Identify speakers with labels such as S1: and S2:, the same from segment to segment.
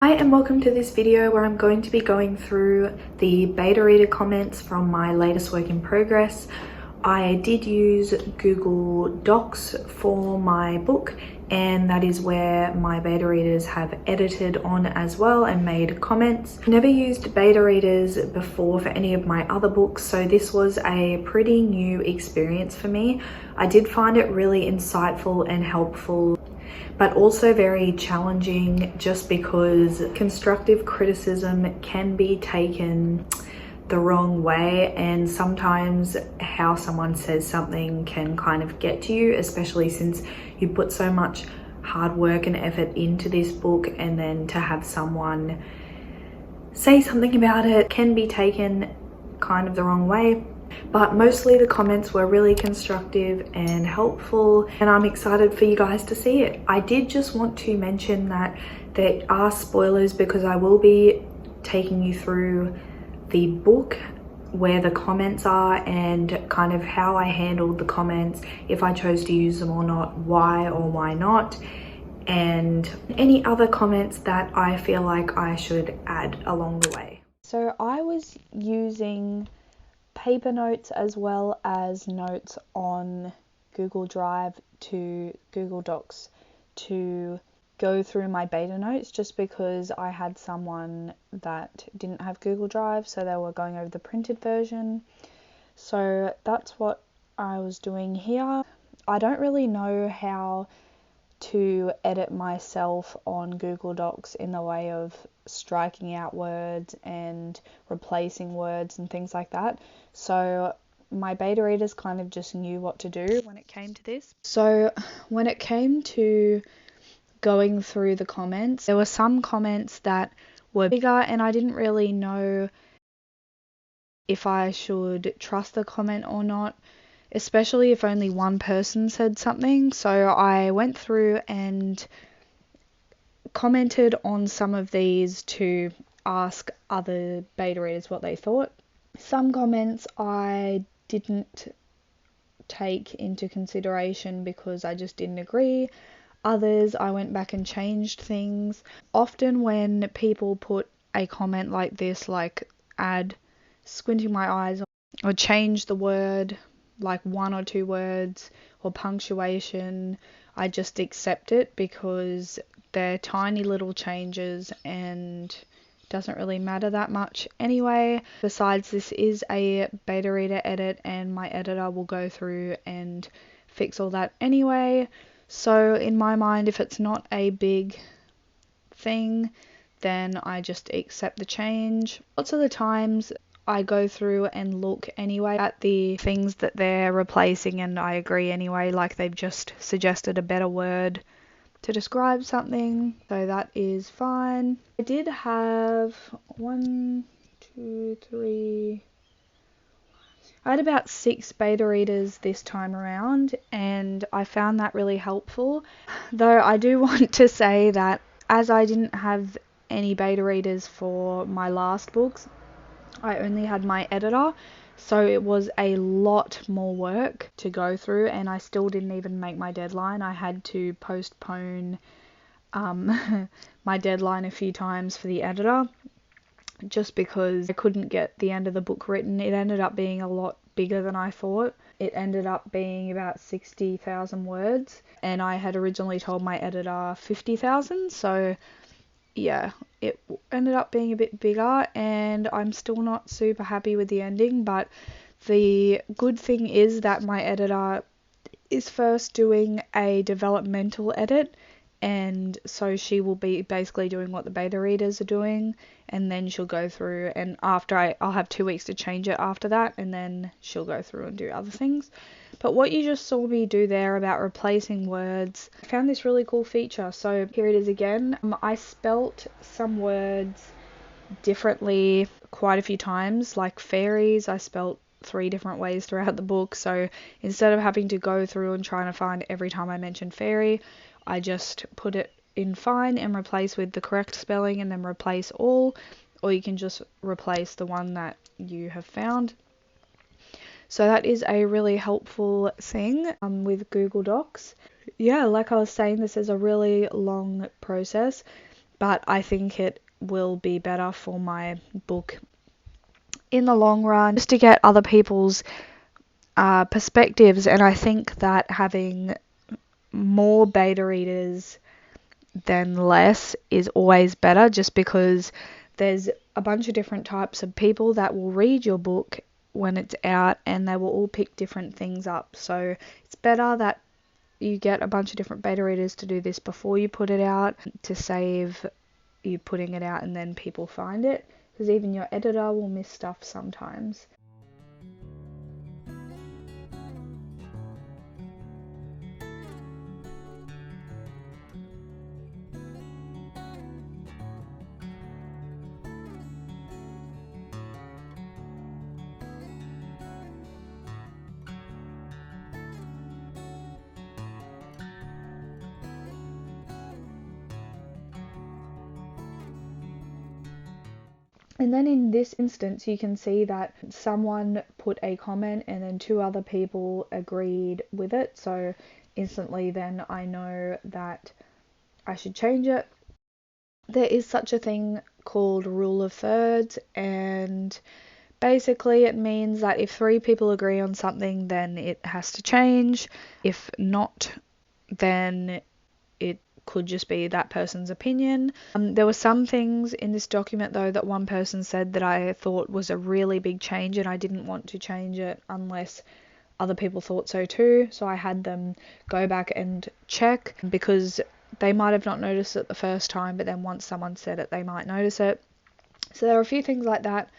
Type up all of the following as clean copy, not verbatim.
S1: Hi and welcome to this video where I'm going to be going through the beta reader comments from my latest work in progress. I did use Google Docs for my book, and that is where my beta readers have edited on as well and made comments. I've never used beta readers before for any of my other books, so this was a pretty new experience for me. I did find it really insightful and helpful, but also very challenging just because constructive criticism can be taken the wrong way, and sometimes how someone says something can kind of get to you, especially since you put so much hard work and effort into this book, and then to have someone say something about it can be taken kind of the wrong way. But mostly the comments were really constructive and helpful, and I'm excited for you guys to see it. I did just want to mention that there are spoilers because I will be taking you through the book, where the comments are, and kind of how I handled the comments, if I chose to use them or not, why or why not, and any other comments that I feel like I should add along the way. So I was using paper notes as well as notes on Google Drive to Google Docs to go through my beta notes, just because I had someone that didn't have Google Drive, so they were going over the printed version. So that's what I was doing here. I don't really know how to edit myself on Google Docs in the way of striking out words and replacing words and things like that. So my beta readers kind of just knew what to do when it came to this. So when it came to going through the comments, there were some comments that were bigger, and I didn't really know if I should trust the comment or not, especially if only one person said something. So I went through and commented on some of these to ask other beta readers what they thought. Some comments I didn't take into consideration because I just didn't agree. Others, I went back and changed things. Often when people put a comment like this, like add squinting my eyes, or change the word, like one or two words, or punctuation, I just accept it because they're tiny little changes and doesn't really matter that much anyway. Besides, this is a beta reader edit, and my editor will go through and fix all that anyway. So in my mind, if it's not a big thing, then I just accept the change. Lots of the times I go through and look anyway at the things that they're replacing, and I agree anyway, like they've just suggested a better word to describe something, so that is fine. I did have I had about 6 beta readers this time around, and I found that really helpful. Though I do want to say that as I didn't have any beta readers for my last books, I only had my editor, so it was a lot more work to go through, and I still didn't even make my deadline. I had to postpone my deadline a few times for the editor, just because I couldn't get the end of the book written. It ended up being a lot bigger than I thought. It ended up being about 60,000 words, and I had originally told my editor 50,000, so yeah, it ended up being a bit bigger, and I'm still not super happy with the ending. But the good thing is that my editor is first doing a developmental edit, and so she will be basically doing what the beta readers are doing, and then she'll go through, and after I'll have 2 weeks to change it after that, and then she'll go through and do other things. But what you just saw me do there about replacing words, I found this really cool feature. So here it is again. I spelt some words differently quite a few times, like fairies. I spelt 3 different ways throughout the book, so instead of having to go through and trying to find every time I mention fairy, I just put it in fine and replace with the correct spelling, and then replace all, or you can just replace the one that you have found. So that is a really helpful thing with Google Docs. Yeah, like I was saying, this is a really long process, but I think it will be better for my book in the long run, just to get other people's perspectives. And I think that having more beta readers than less is always better, just because there's a bunch of different types of people that will read your book when it's out, and they will all pick different things up. So it's better that you get a bunch of different beta readers to do this before you put it out, to save you putting it out and then people find it, because even your editor will miss stuff sometimes. And then in this instance, you can see that someone put a comment and then 2 other people agreed with it. So instantly then I know that I should change it. There is such a thing called rule of thirds, and basically it means that if 3 people agree on something, then it has to change. If not, then it could just be that person's opinion. There were some things in this document though that one person said that I thought was a really big change, and I didn't want to change it unless other people thought so too. So I had them go back and check, because they might have not noticed it the first time, but then once someone said it, they might notice it. So there are a few things like that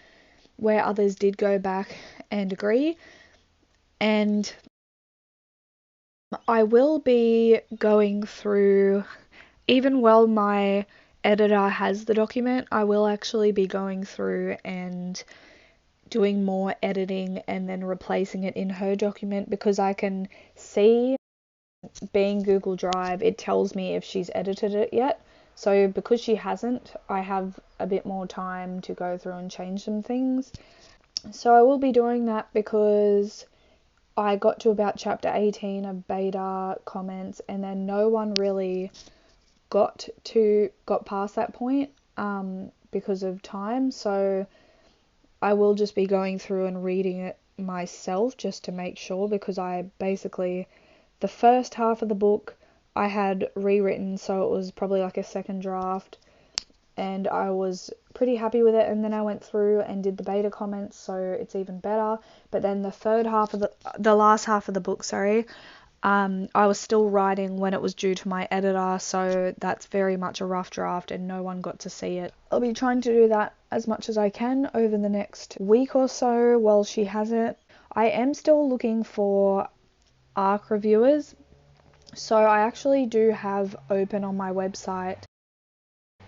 S1: where others did go back and agree. And I will be going through, even while my editor has the document, I will actually be going through and doing more editing and then replacing it in her document, because I can see, being Google Drive, it tells me if she's edited it yet. So because she hasn't, I have a bit more time to go through and change some things. So I will be doing that, because I got to about chapter 18 of beta comments, and then no one really got past that point because of time. So I will just be going through and reading it myself just to make sure, because I basically, the first half of the book I had rewritten, so it was probably like a second draft, and I was pretty happy with it. And then I went through and did the beta comments, so it's even better. But then the third half of the last half of the book, I was still writing when it was due to my editor, so that's very much a rough draft and no one got to see it. I'll be trying to do that as much as I can over the next week or so while she has it. I am still looking for ARC reviewers, so I actually do have open on my website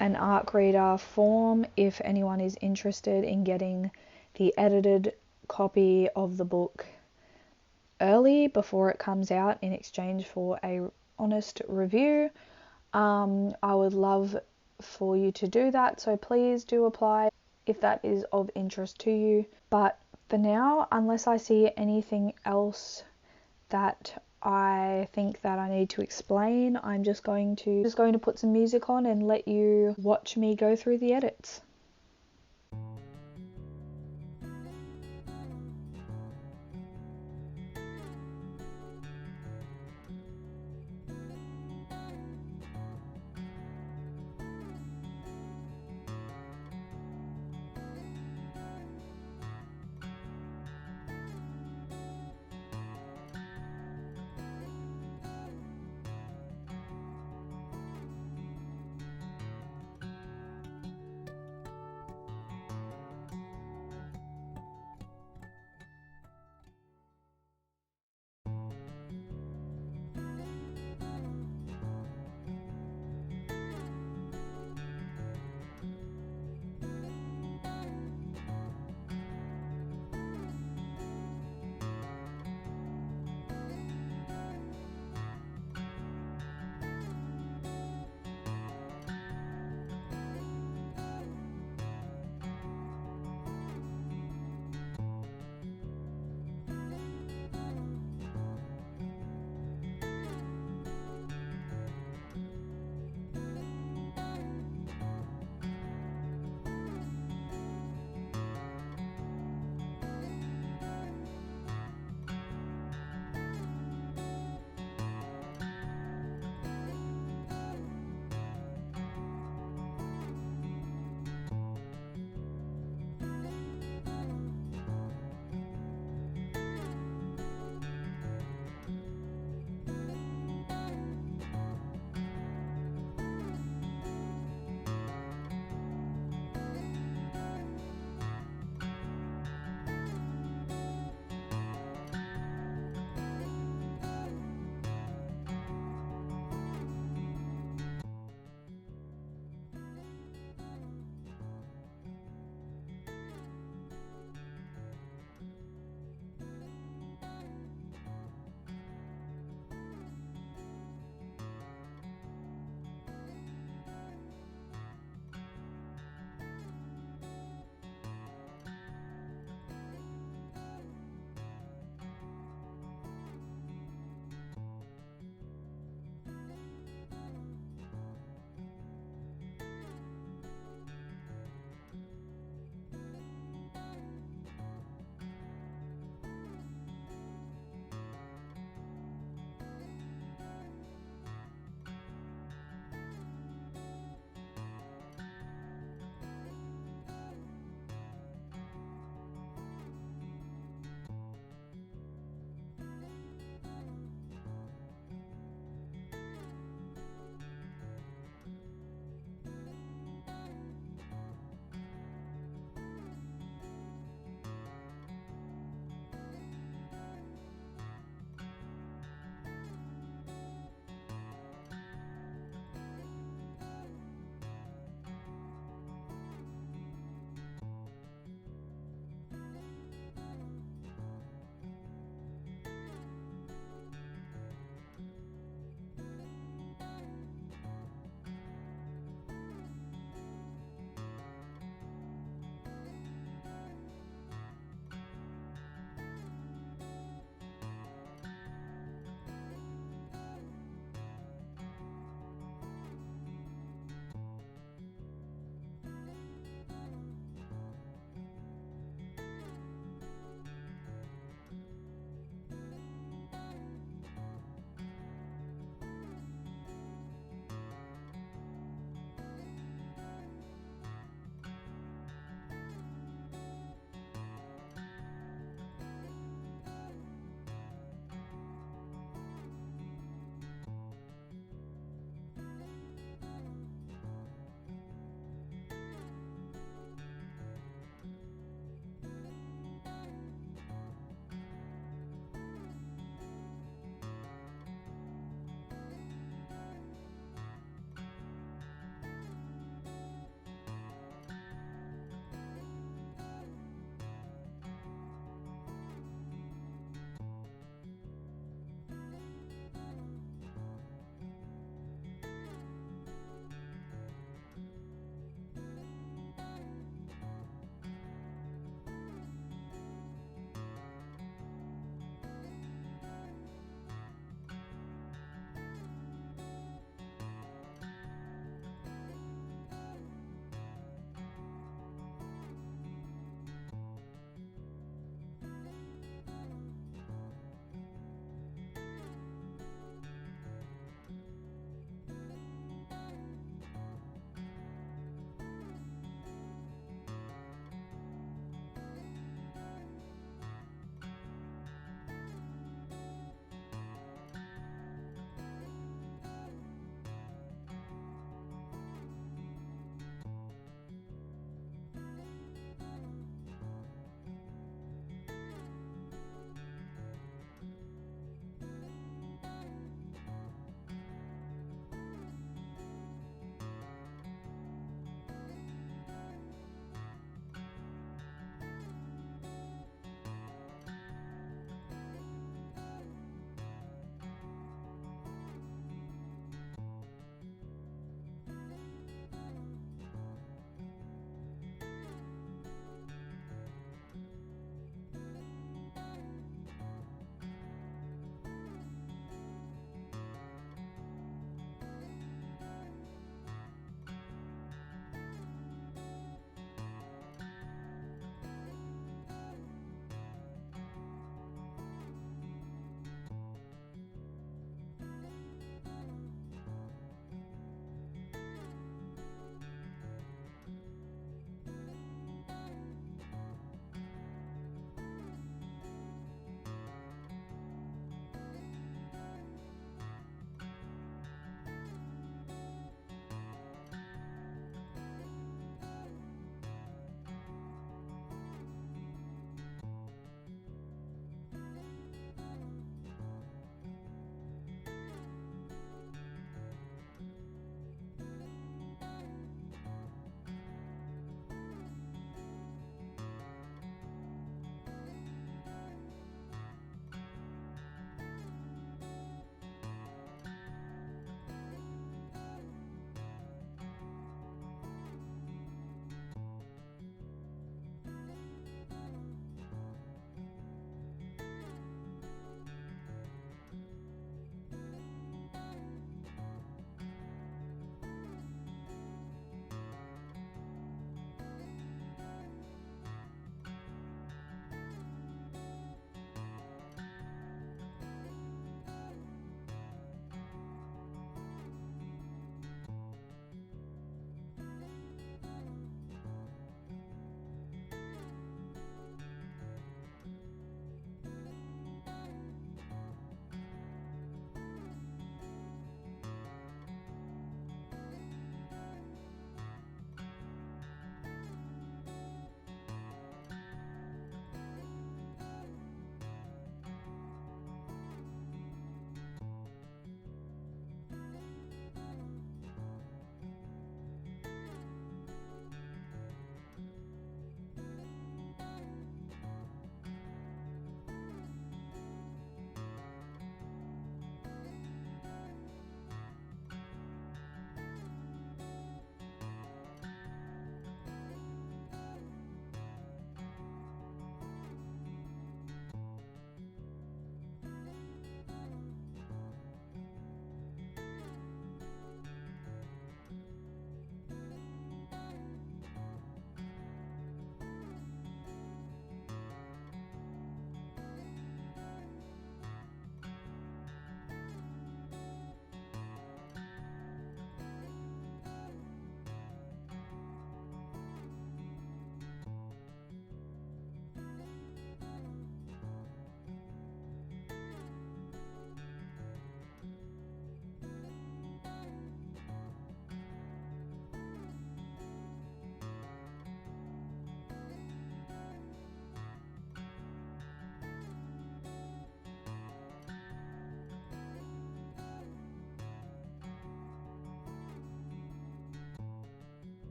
S1: an ARC reader form if anyone is interested in getting the edited copy of the book early before it comes out in exchange for a honest review. I would love for you to do that, so please do apply if that is of interest to you. But for now, unless I see anything else that I think that I need to explain, I'm just going to put some music on and let you watch me go through the edits.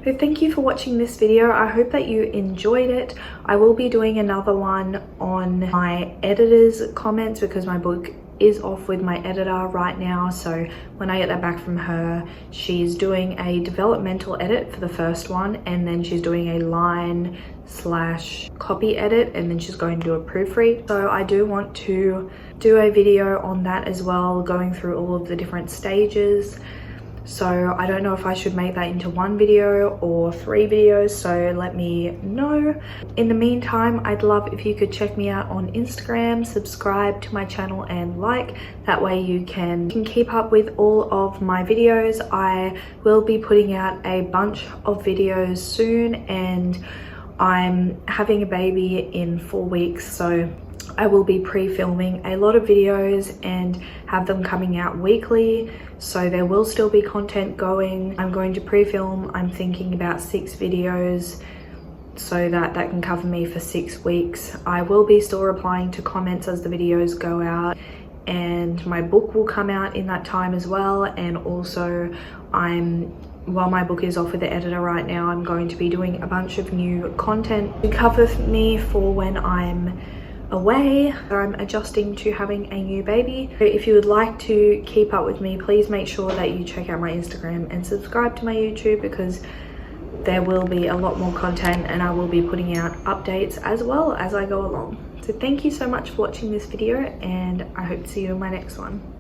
S1: So thank you for watching this video. I hope that you enjoyed it. I will be doing another one on my editor's comments because my book is off with my editor right now. So when I get that back from her, she's doing a developmental edit for the first one, and then she's doing a line / copy edit, and then she's going to do a proofread. So I do want to do a video on that as well, going through all of the different stages. So I don't know if I should make that into one video or 3 videos, so let me know. In the meantime, I'd love if you could check me out on Instagram, subscribe to my channel and like. That way you can keep up with all of my videos. I will be putting out a bunch of videos soon, and I'm having a baby in 4 weeks, so I will be pre-filming a lot of videos and have them coming out weekly, so there will still be content going. I'm going to pre-film, I'm thinking about 6 videos, so that can cover me for 6 weeks. I will be still replying to comments as the videos go out, and my book will come out in that time as well. And also while my book is off with the editor right now, I'm going to be doing a bunch of new content to cover me for when I'm away. I'm adjusting to having a new baby. If you would like to keep up with me, please make sure that you check out my Instagram and subscribe to my YouTube, because there will be a lot more content and I will be putting out updates as well as I go along. So thank you so much for watching this video, and I hope to see you in my next one.